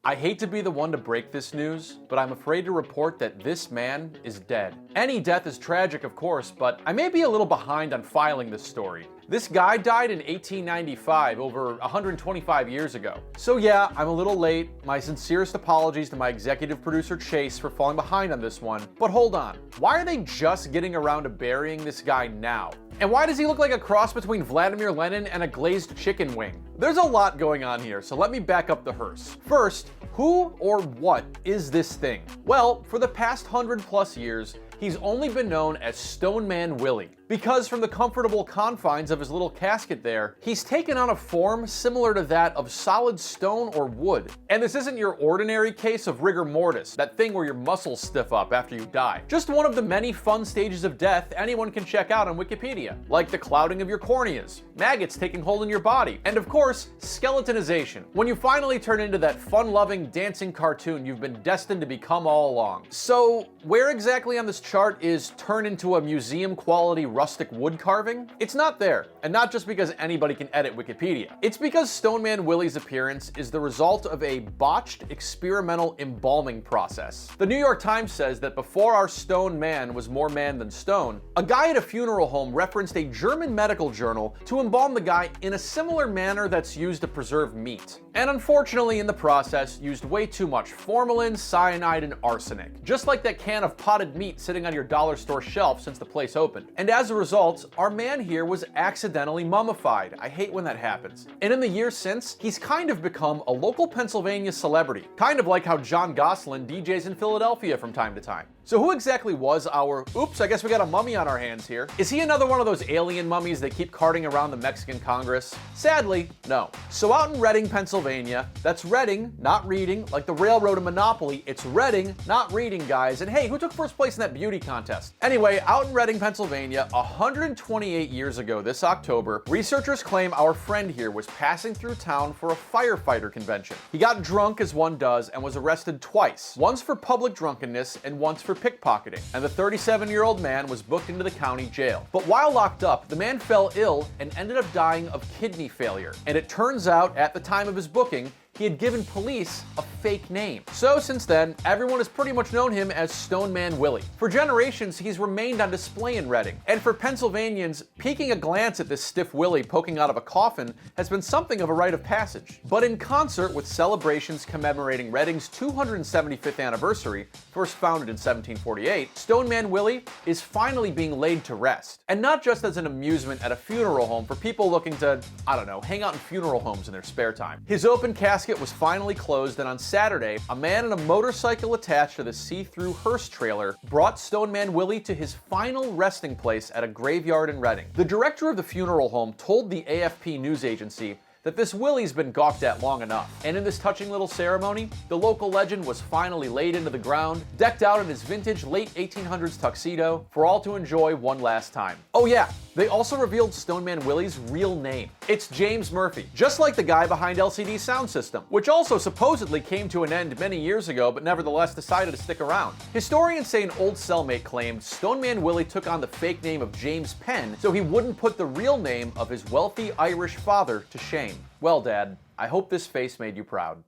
I hate to be the one to break this news, but I'm afraid to report that this man is dead. Any death is tragic, of course, but I may be a little behind on filing this story. This guy died in 1895, over 125 years ago. So yeah, I'm a little late. My sincerest apologies to my executive producer Chase for falling behind on this one. But hold on, why are they just getting around to burying this guy now? And why does he look like a cross between Vladimir Lenin and a glazed chicken wing? There's a lot going on here, so let me back up the hearse. First, who or what is this thing? Well, for the past 100+ years, he's only been known as Stoneman Willie, because from the comfortable confines of his little casket there, he's taken on a form similar to that of solid stone or wood. And this isn't your ordinary case of rigor mortis, that thing where your muscles stiff up after you die. Just one of the many fun stages of death anyone can check out on Wikipedia, like the clouding of your corneas, maggots taking hold in your body, and of course, skeletonization, when you finally turn into that fun-loving, dancing cartoon you've been destined to become all along. So, where exactly on this chart is turn into a museum-quality rustic wood carving? It's not there, and not just because anybody can edit Wikipedia. It's because Stoneman Willie's appearance is the result of a botched experimental embalming process. The New York Times says that before our stone man was more man than stone, a guy at a funeral home referenced a German medical journal to embalm the guy in a similar manner that's used to preserve meat. And unfortunately, in the process, used way too much formalin, cyanide, and arsenic. Just like that can of potted meat sitting on your dollar store shelf since the place opened. And as a result, our man here was accidentally mummified. I hate when that happens. And in the years since, he's kind of become a local Pennsylvania celebrity. Kind of like how John Gosselin DJs in Philadelphia from time to time. So who exactly was our, oops, I guess we got a mummy on our hands here. Is he another one of those alien mummies they keep carting around the Mexican Congress? Sadly, no. So out in Reading, Pennsylvania, that's Reading, not reading, like the railroad in Monopoly, it's Reading, not reading, guys. And hey, who took first place in that beauty contest? Anyway, out in Reading, Pennsylvania, 128 years ago this October, researchers claim our friend here was passing through town for a firefighter convention. He got drunk as one does and was arrested twice, once for public drunkenness and once for pickpocketing, and the 37-year-old man was booked into the county jail. But while locked up, the man fell ill and ended up dying of kidney failure. And it turns out, at the time of his booking, he had given police a fake name. So since then, everyone has pretty much known him as Stoneman Willie. For generations, he's remained on display in Reading. And for Pennsylvanians, peeking a glance at this stiff Willie poking out of a coffin has been something of a rite of passage. But in concert with celebrations commemorating Reading's 275th anniversary, first founded in 1748, Stoneman Willie is finally being laid to rest. And not just as an amusement at a funeral home for people looking to, I don't know, hang out in funeral homes in their spare time. His open casket was finally closed, and on Saturday, a man in a motorcycle attached to the see-through hearse trailer brought Stoneman Willie to his final resting place at a graveyard in Reading. The director of the funeral home told the AFP news agency that this Willie's been gawked at long enough. And in this touching little ceremony, the local legend was finally laid into the ground, decked out in his vintage late 1800s tuxedo, for all to enjoy one last time. Oh yeah, they also revealed Stoneman Willie's real name. It's James Murphy, just like the guy behind LCD Sound System, which also supposedly came to an end many years ago, but nevertheless decided to stick around. Historians say an old cellmate claimed Stoneman Willie took on the fake name of James Penn so he wouldn't put the real name of his wealthy Irish father to shame. Well, Dad, I hope this face made you proud.